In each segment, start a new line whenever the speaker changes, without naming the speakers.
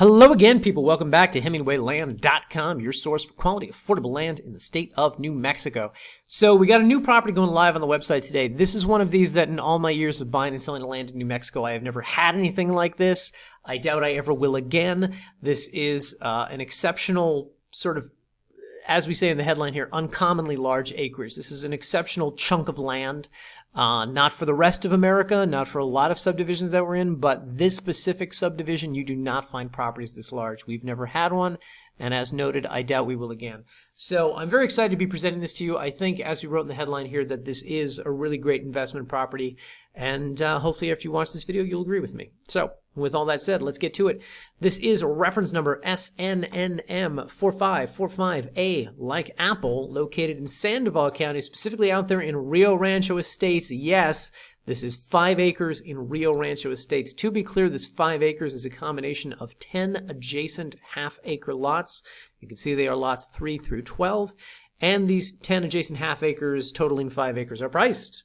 Hello again, people. Welcome back to HemingwayLand.com, your source for quality, affordable land in the state of New Mexico. So we got a new property going live on the website today. This is one of these that in all my years of buying and selling land in New Mexico, I have never had anything like this. I doubt I ever will again. This is an exceptional sort of, as we say in the headline here, uncommonly large acreage. This is an exceptional chunk of land. Not for the rest of America, not for a lot of subdivisions that we're in, but this specific subdivision, you do not find properties this large. We've never had one, and as noted, I doubt we will again. So I'm very excited to be presenting this to you. I think, as we wrote in the headline here, that this is a really great investment property, and hopefully after you watch this video, you'll agree with me. So with all that said, let's get to it. This is reference number SNNM4545A, like Apple, located in Sandoval County, specifically out there in Rio Rancho Estates. Yes, this is 5 acres in Rio Rancho Estates. To be clear, this 5 acres is a combination of 10 adjacent half-acre lots. You can see they are lots 3 through 12, and these 10 adjacent half acres totaling 5 acres are priced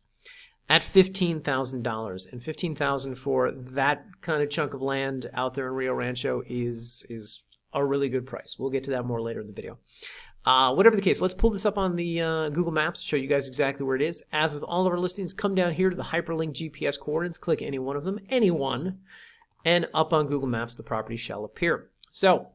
at $15,000, and $15,000 for that kind of chunk of land out there in Rio Rancho is a really good price. We'll get to that more later in the video. Whatever the case, let's pull this up on the Google Maps, show you guys exactly where it is. As with all of our listings, come down here to the hyperlink GPS coordinates, click any one of them, anyone, and up on Google Maps the property shall appear. So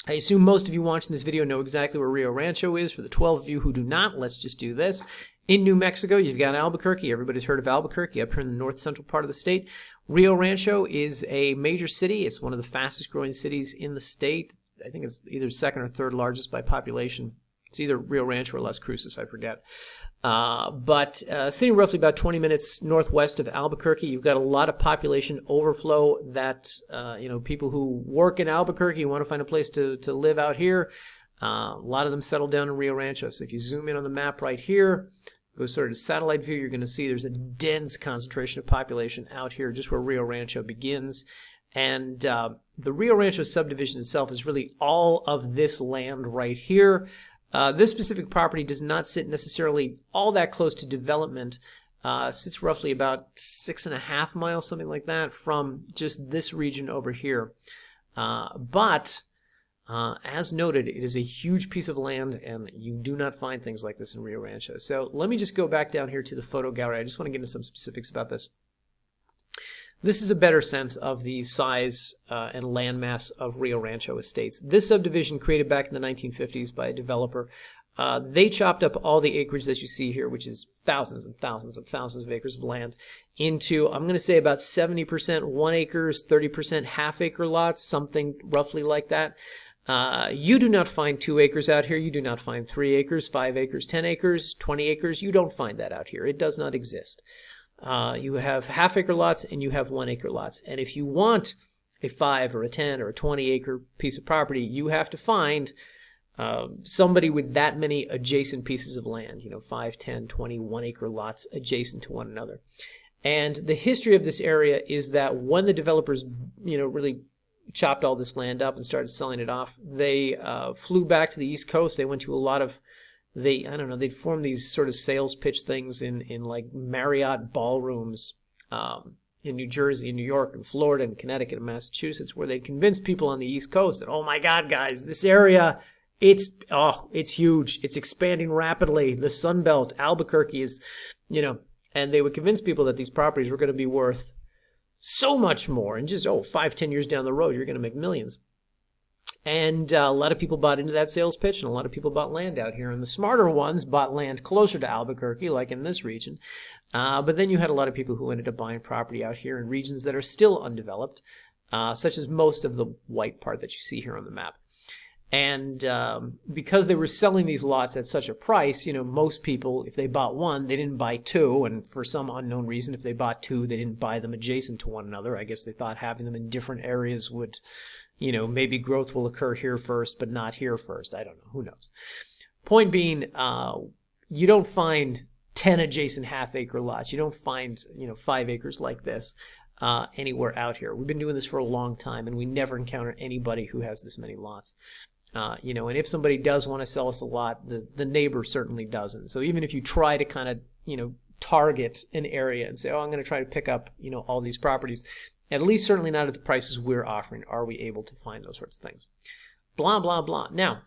I assume most of you watching this video know exactly where Rio Rancho is. For the 12 of you who do not, let's just do this. In New Mexico, you've got Albuquerque. Everybody's heard of Albuquerque up here in the north central part of the state. Rio Rancho is a major city. It's one of the fastest growing cities in the state. I think it's either second or third largest by population. It's either Rio Rancho or Las Cruces, I forget. But sitting roughly about 20 minutes northwest of Albuquerque, you've got a lot of population overflow that, people who work in Albuquerque want to find a place to live out here. A lot of them settle down in Rio Rancho. So if you zoom in on the map right here, go sort of to satellite view, you're going to see there's a dense concentration of population out here just where Rio Rancho begins. And the Rio Rancho subdivision itself is really all of this land right here. This specific property does not sit necessarily all that close to development. Sits roughly about 6.5 miles, something like that, from just this region over here. But as noted, it is a huge piece of land, and you do not find things like this in Rio Rancho. So let me just go back down here to the photo gallery. I just want to get into some specifics about this. This is a better sense of the size and landmass of Rio Rancho Estates. This subdivision, created back in the 1950s by a developer, they chopped up all the acreage that you see here, which is thousands and thousands and thousands of acres of land, into, I'm going to say, about 70% 1 acres, 30% half-acre lots, something roughly like that. You do not find 2 acres out here. You do not find 3 acres, 5 acres, 10 acres, 20 acres. You don't find that out here. It does not exist. You have half-acre lots and you have 1 acre lots. And if you want a 5 or a 10 or a 20 acre piece of property, you have to find somebody with that many adjacent pieces of land, 5, 10, 20, 1 acre lots adjacent to one another. And the history of this area is that when the developers, really chopped all this land up and started selling it off, they flew back to the East Coast. They went to a lot of, they'd form these sort of sales pitch things in like Marriott ballrooms in New Jersey and New York and Florida and Connecticut and Massachusetts, where they'd convince people on the East Coast that, oh my God, guys, this area, it's huge. It's expanding rapidly. The Sun Belt, Albuquerque is, and they would convince people that these properties were going to be worth so much more, and just 5-10 years down the road you're going to make millions. And a lot of people bought into that sales pitch, and a lot of people bought land out here, and the smarter ones bought land closer to Albuquerque, like in this region. But then you had a lot of people who ended up buying property out here in regions that are still undeveloped, such as most of the white part that you see here on the map. And because they were selling these lots at such a price, most people, if they bought one, they didn't buy 2. And for some unknown reason, if they bought 2, they didn't buy them adjacent to one another. I guess they thought having them in different areas would, maybe growth will occur here first, but not here first. I don't know. Who knows? Point being, you don't find 10 adjacent half-acre lots. You don't find, 5 acres like this anywhere out here. We've been doing this for a long time, and we never encounter anybody who has this many lots. And if somebody does want to sell us a lot, the neighbor certainly doesn't. So even if you try to kind of, target an area and say, oh, I'm going to try to pick up, all these properties, At least certainly not at the prices we're offering. Are we able to find those sorts of things? Blah, blah, blah. Now,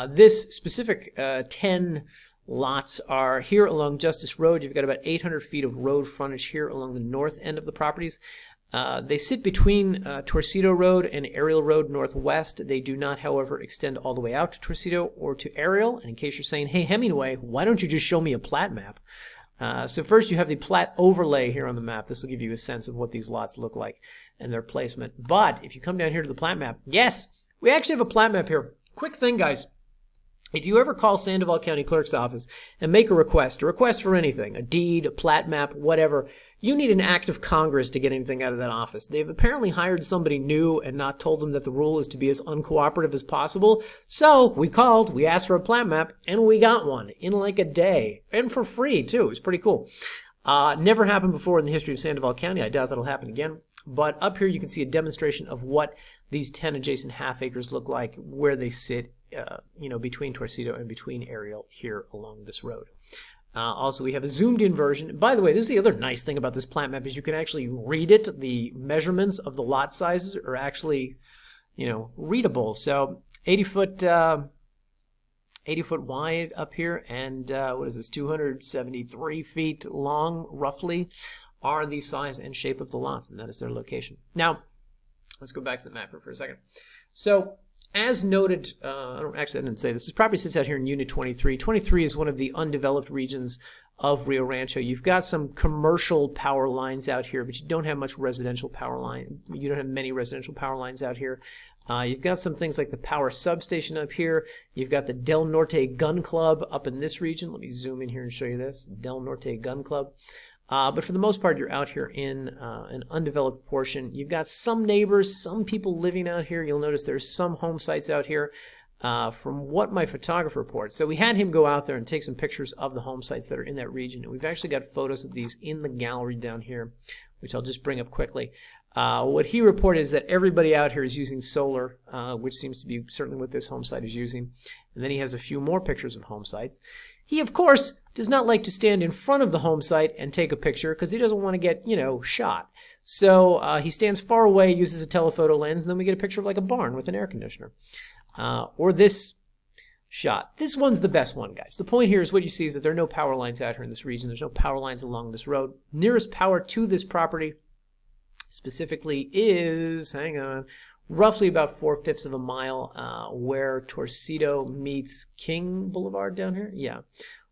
this specific 10 lots are here along Justice Road. You've got about 800 feet of road frontage here along the north end of the properties. They sit between Torcito Road and Ariel Road Northwest. They do not, however, extend all the way out to Torcito or to Ariel. And in case you're saying, hey, Hemingway, why don't you just show me a plat map? So first you have the plat overlay here on the map. This will give you a sense of what these lots look like and their placement. But if you come down here to the plat map, yes, we actually have a plat map here. Quick thing, guys. If you ever call Sandoval County Clerk's office and make a request for anything, a deed, a plat map, whatever, you need an act of Congress to get anything out of that office. They've apparently hired somebody new and not told them that the rule is to be as uncooperative as possible. So we called, we asked for a plat map, and we got one in like a day. And for free, too. It was pretty cool. Never happened before in the history of Sandoval County. I doubt that'll happen again. But up here you can see a demonstration of what these 10 adjacent half acres look like, where they sit, between Torcito and between Ariel here along this road. Also, we have a zoomed-in version. By the way, this is the other nice thing about this plat map is you can actually read it. The measurements of the lot sizes are actually, readable. So 80 foot wide up here, and what is this? 273 feet long, roughly, are the size and shape of the lots, and that is their location. Now, let's go back to the map here for a second. So, as noted, I didn't say this. This property sits out here in Unit 23. 23 is one of the undeveloped regions of Rio Rancho. You've got some commercial power lines out here, but you don't have much residential power line. You don't have many residential power lines out here. You've got some things like the power substation up here. You've got the Del Norte Gun Club up in this region. Let me zoom in here and show you this. Del Norte Gun Club. But for the most part, you're out here in an undeveloped portion. You've got some neighbors, some people living out here. You'll notice there's some home sites out here from what my photographer reports. So we had him go out there and take some pictures of the home sites that are in that region. And we've actually got photos of these in the gallery down here, which I'll just bring up quickly. What he reported is that everybody out here is using solar, which seems to be certainly what this home site is using. And then he has a few more pictures of home sites. He, of course, does not like to stand in front of the home site and take a picture because he doesn't want to get, shot. So he stands far away, uses a telephoto lens, and then we get a picture of like a barn with an air conditioner. Or this shot. This one's the best one, guys. The point here is what you see is that there are no power lines out here in this region. There's no power lines along this road. Nearest power to this property specifically is, hang on, roughly about 4/5 of a mile where Torcito meets King Boulevard down here. Yeah.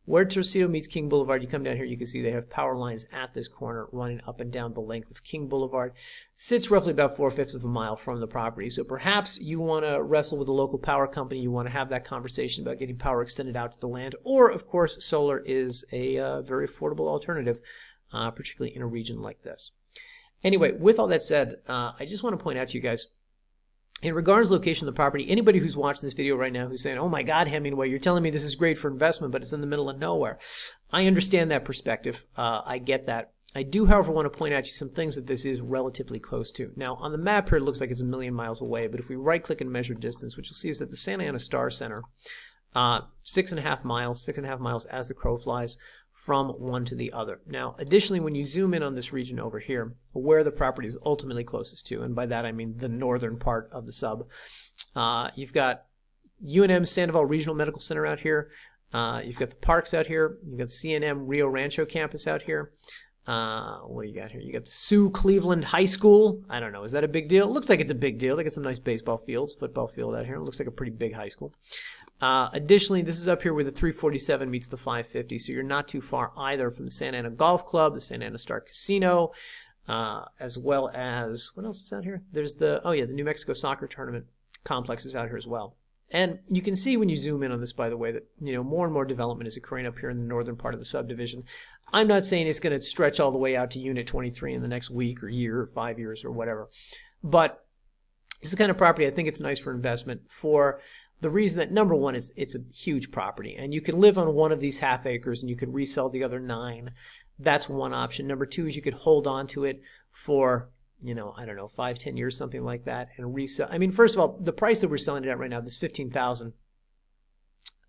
Where Torcito meets King Boulevard, you come down here, you can see they have power lines at this corner running up and down the length of King Boulevard. Sits roughly about 4/5 of a mile from the property. So perhaps you want to wrestle with a local power company. You want to have that conversation about getting power extended out to the land. Or, of course, solar is a very affordable alternative, particularly in a region like this. Anyway, with all that said, I just want to point out to you guys, in regards to location of the property, anybody who's watching this video right now who's saying, oh my God, Hemingway, you're telling me this is great for investment, but it's in the middle of nowhere. I understand that perspective. I get that. I do, however, want to point out to you some things that this is relatively close to. Now, on the map here, it looks like it's a million miles away, but if we right-click and measure distance, what you'll see is that the Santa Ana Star Center, 6.5 miles as the crow flies, from one to the other. Now, additionally, when you zoom in on this region over here, where the property is ultimately closest to, and by that I mean the northern part of the sub, you've got UNM Sandoval Regional Medical Center out here. You've got the parks out here. You've got CNM Rio Rancho campus out here. What do you got here? You got the Sioux Cleveland High School. I don't know. Is that a big deal? It looks like it's a big deal. They got some nice baseball fields, football field out here. It looks like a pretty big high school. Additionally, this is up here where the 347 meets the 550, so you're not too far either from the Santa Ana Golf Club, the Santa Ana Star Casino, as well as, what else is out here? There's the New Mexico Soccer Tournament complex is out here as well. And you can see when you zoom in on this, by the way, that more and more development is occurring up here in the northern part of the subdivision. I'm not saying it's going to stretch all the way out to Unit 23 in the next week or year or 5 years or whatever, but this is the kind of property I think it's nice for investment for the reason that, number one, it's a huge property, and you can live on one of these half acres and you could resell the other 9. That's one option. Number two is you could hold on to it for, I don't know, 5-10 years, something like that, and resell. I mean, first of all, the price that we're selling it at right now, this $15,000,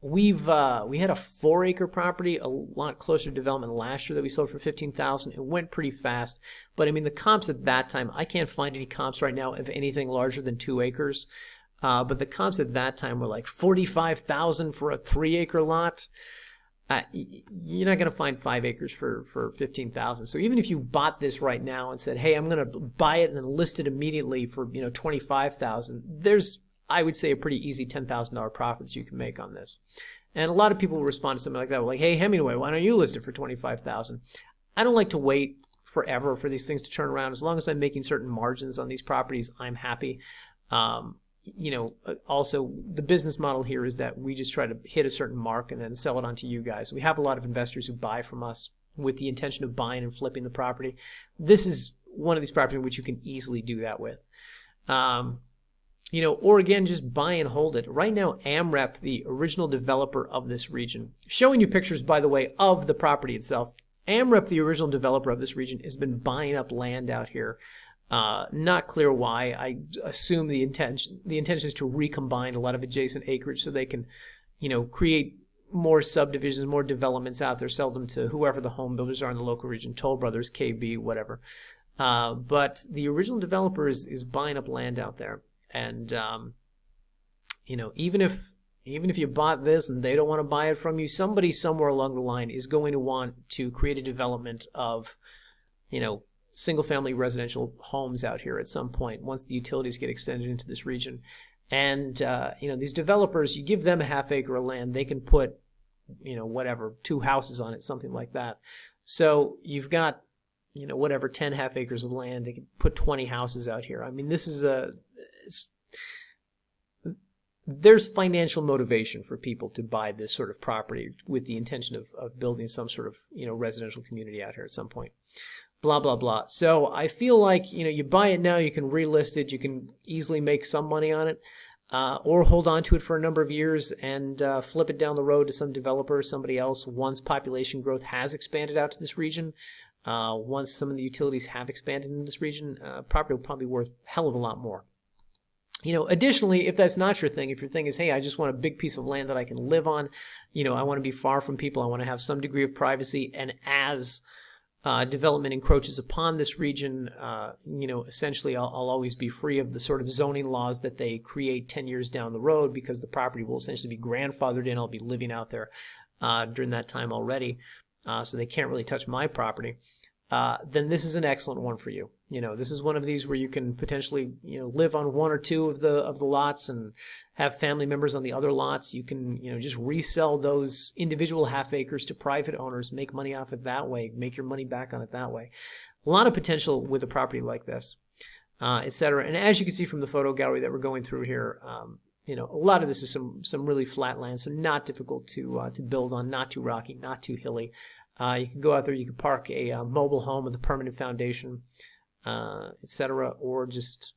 We had a 4-acre property, a lot closer to development last year that we sold for $15,000. It went pretty fast, but I mean the comps at that time, I can't find any comps right now of anything larger than 2 acres. But the comps at that time were like $45,000 for a 3-acre lot. You're not going to find 5 acres for $15,000. So even if you bought this right now and said, "Hey, I'm going to buy it and then list it immediately for $25,000," there's, I would say, a pretty easy $10,000 profit that you can make on this. And a lot of people will respond to something like that, like, "Hey, Hemingway, why don't you list it for $25,000?" I don't like to wait forever for these things to turn around. As long as I'm making certain margins on these properties, I'm happy. Also the business model here is that we just try to hit a certain mark and then sell it on to you guys. We have a lot of investors who buy from us with the intention of buying and flipping the property. This is one of these properties in which you can easily do that with. Or again, just buy and hold it. Right now, AmRep, the original developer of this region, showing you pictures, by the way, of the property itself. AmRep, the original developer of this region, has been buying up land out here. Not clear why. I assume the intention is to recombine a lot of adjacent acreage so they can, create more subdivisions, more developments out there, sell them to whoever the home builders are in the local region, Toll Brothers, KB, whatever. But the original developer is buying up land out there. And, even if you bought this and they don't want to buy it from you, somebody somewhere along the line is going to want to create a development of, single-family residential homes out here at some point once the utilities get extended into this region. And, these developers, you give them a half-acre of land, they can put, 2 houses on it, something like that. So you've got, 10 half-acres of land, they can put 20 houses out here. I mean, this is there's financial motivation for people to buy this sort of property with the intention of building some sort of, residential community out here at some point. Blah, blah, blah. So I feel like, you buy it now, you can relist it, you can easily make some money on it, or hold on to it for a number of years and flip it down the road to some developer, somebody else, once population growth has expanded out to this region. Once some of the utilities have expanded in this region, property will probably be worth a hell of a lot more. Additionally, if that's not your thing, if your thing is, hey, I just want a big piece of land that I can live on, I want to be far from people, I want to have some degree of privacy, and as development encroaches upon this region, essentially I'll always be free of the sort of zoning laws that they create 10 years down the road, because the property will essentially be grandfathered in. I'll be living out there during that time already, so they can't really touch my property. Then this is an excellent one for you. This is one of these where you can potentially, live on 1 or 2 of the lots and have family members on the other lots. You can, just resell those individual half acres to private owners, make money off it that way, make your money back on it that way. A lot of potential with a property like this, etc. And as you can see from the photo gallery that we're going through here, a lot of this is some really flat land, so not difficult to build on, not too rocky, not too hilly. You can go out there, you can park a mobile home with a permanent foundation, etc., or just,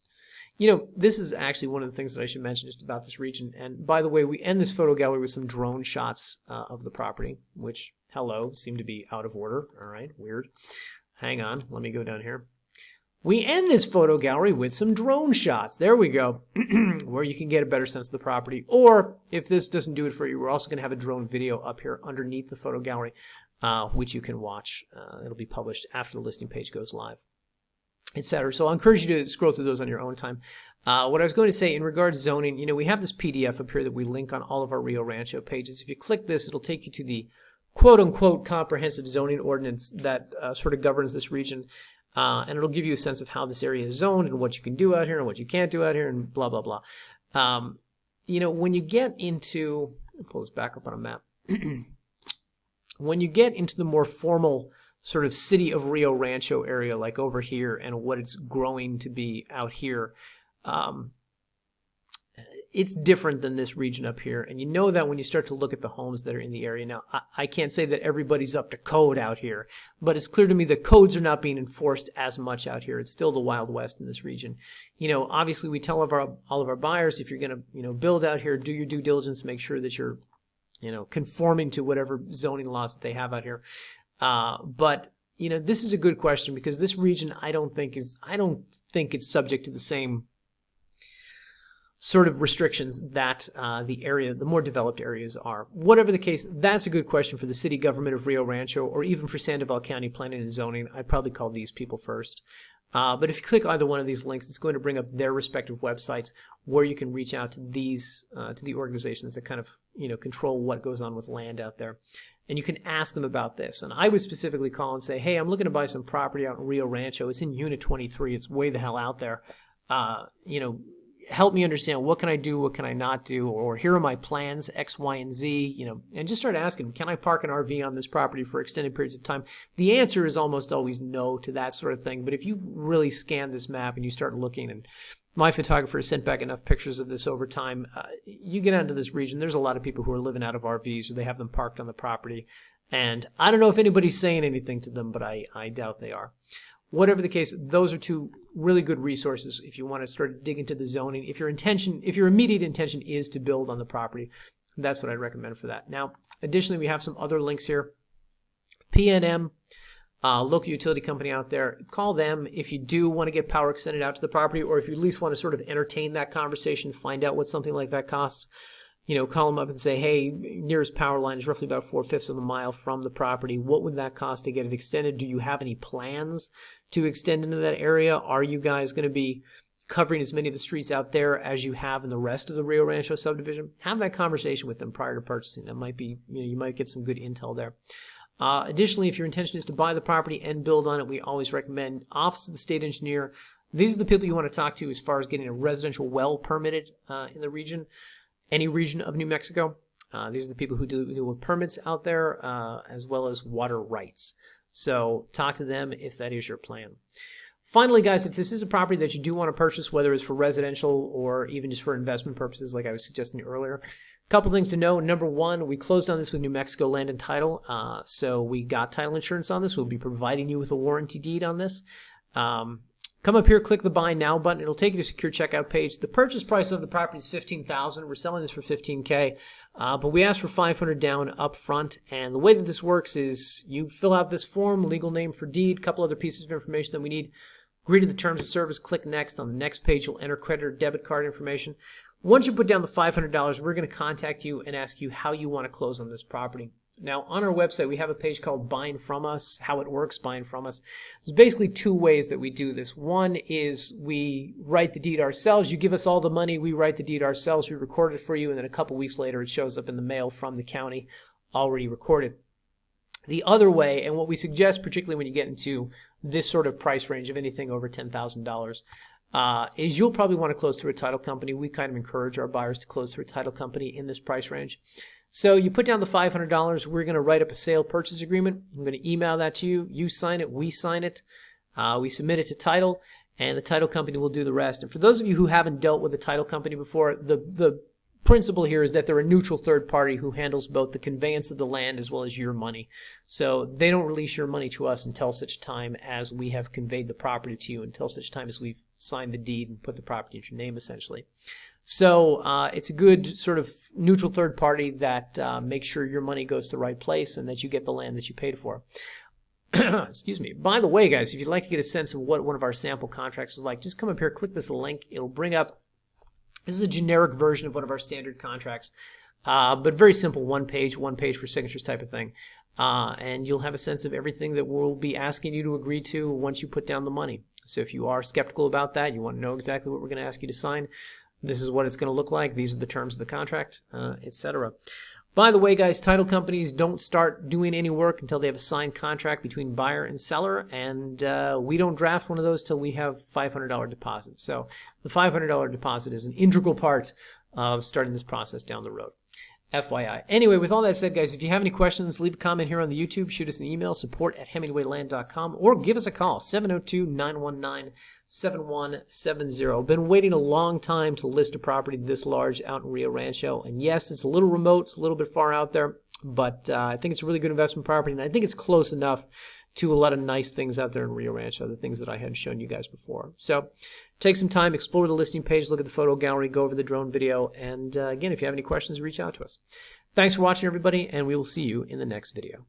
this is actually one of the things that I should mention just about this region. And by the way, we end this photo gallery with some drone shots of the property, which, hello, seem to be out of order. All right, weird. Hang on, let me go down here. We end this photo gallery with some drone shots. There we go, where you can get a better sense of the property. Or if this doesn't do it for you, we're also going to have a drone video up here underneath the photo gallery, which you can watch. It'll be published after the listing page goes live, etc. So I encourage you to scroll through those on your own time. What I was going to say in regards to zoning, we have this PDF up here that we link on all of our Rio Rancho pages. If you click this, it'll take you to the quote-unquote comprehensive zoning ordinance that sort of governs this region. And it'll give you a sense of how this area is zoned and what you can do out here and what you can't do out here and blah, blah, blah. When you get into, I'll pull this back up on a map. When you get into the more formal sort of city of Rio Rancho area, like over here, and what it's growing to be out here, it's different than this region up here. And you know that when you start to look at the homes that are in the area. Now, I can't say that everybody's up to code out here, but it's clear to me that codes are not being enforced as much out here. It's still the Wild West in this region. Obviously we tell all of our buyers, if you're going to, build out here, do your due diligence, make sure that you're, conforming to whatever zoning laws that they have out here. But this is a good question, because this region I don't think it's subject to the same sort of restrictions that the more developed areas are. Whatever the case, that's a good question for the city government of Rio Rancho, or even for Sandoval County Planning and Zoning. I'd probably call these people first. But if you click either one of these links, it's going to bring up their respective websites where you can reach out to these to the organizations that kind of control what goes on with land out there. And you can ask them about this. And I would specifically call and say, hey, I'm looking to buy some property out in Rio Rancho. It's in Unit 23. It's way the hell out there. Help me understand, what can I do, what can I not do, or here are my plans, X, Y, and Z, and just start asking, can I park an RV on this property for extended periods of time? The answer is almost always no to that sort of thing, but if you really scan this map and you start looking, and my photographer has sent back enough pictures of this over time, you get into this region, there's a lot of people who are living out of RVs, or they have them parked on the property, and I don't know if anybody's saying anything to them, but I doubt they are. Whatever the case, those are two really good resources if you want to start to dig into the zoning. If your immediate intention is to build on the property, that's what I'd recommend for that. Now, additionally, we have some other links here. PNM, local utility company out there, call them if you do want to get power extended out to the property, or if you at least want to sort of entertain that conversation, find out what something like that costs. Call them up and say, hey, nearest power line is roughly about 4/5 of a mile from the property. What would that cost to get it extended? Do you have any plans to extend into that area? Are you guys going to be covering as many of the streets out there as you have in the rest of the Rio Rancho subdivision? Have that conversation with them prior to purchasing. That might be, you might get some good intel there. Additionally, if your intention is to buy the property and build on it, we always recommend Office of the State Engineer. These are the people you want to talk to as far as getting a residential well permitted in the region. Any region of New Mexico. These are the people who deal with permits out there, as well as water rights. So talk to them if that is your plan. Finally, guys, if this is a property that you do want to purchase, whether it's for residential or even just for investment purposes, like I was suggesting earlier, a couple things to know. Number one, we closed on this with New Mexico Land and Title, so we got title insurance on this. We'll be providing you with a warranty deed on this. Come up here, click the Buy Now button. It'll take you to a secure checkout page. The purchase price of the property is $15,000. We're selling this for $15K, but we ask for $500 down up front. And the way that this works is you fill out this form, legal name for deed, a couple other pieces of information that we need. Agree to the terms of service, click Next. On the next page, you'll enter credit or debit card information. Once you put down the $500, we're going to contact you and ask you how you want to close on this property. Now, on our website, we have a page called Buying From Us, how it works, buying from us. There's basically two ways that we do this. One is we write the deed ourselves. You give us all the money, we write the deed ourselves, we record it for you, and then a couple weeks later it shows up in the mail from the county, already recorded. The other way, and what we suggest, particularly when you get into this sort of price range of anything over $10,000, is you'll probably want to close through a title company. We kind of encourage our buyers to close through a title company in this price range. So you put down the $500. We're going to write up a sale purchase agreement. I'm going to email that to you. You sign it. We sign it. We submit it to title, and the title company will do the rest. And for those of you who haven't dealt with a title company before, the principle here is that they're a neutral third party who handles both the conveyance of the land as well as your money. So they don't release your money to us until such time as we have conveyed the property to you, until such time as we've signed the deed and put the property in your name, essentially. So it's a good sort of neutral third party that makes sure your money goes to the right place and that you get the land that you paid for. Excuse me. By the way, guys, if you'd like to get a sense of what one of our sample contracts is like, just come up here, click this link. It'll bring up, this is a generic version of one of our standard contracts, but very simple, one page for signatures type of thing. And you'll have a sense of everything that we'll be asking you to agree to once you put down the money. So if you are skeptical about that, you want to know exactly what we're going to ask you to sign, this is what it's going to look like. These are the terms of the contract, etc. By the way, guys, title companies don't start doing any work until they have a signed contract between buyer and seller, and we don't draft one of those till we have $500 deposit. So the $500 deposit is an integral part of starting this process down the road. FYI. Anyway, with all that said, guys, if you have any questions, leave a comment here on the YouTube, shoot us an email, support@hemingwayland.com, or give us a call, 702-919-7170. Been waiting a long time to list a property this large out in Rio Rancho, and yes, it's a little remote, it's a little bit far out there, but I think it's a really good investment property, and I think it's close enough to a lot of nice things out there in Rio Rancho, the things that I had shown you guys before. So take some time, explore the listing page, look at the photo gallery, go over the drone video, and again, if you have any questions, reach out to us. Thanks for watching, everybody, and we will see you in the next video.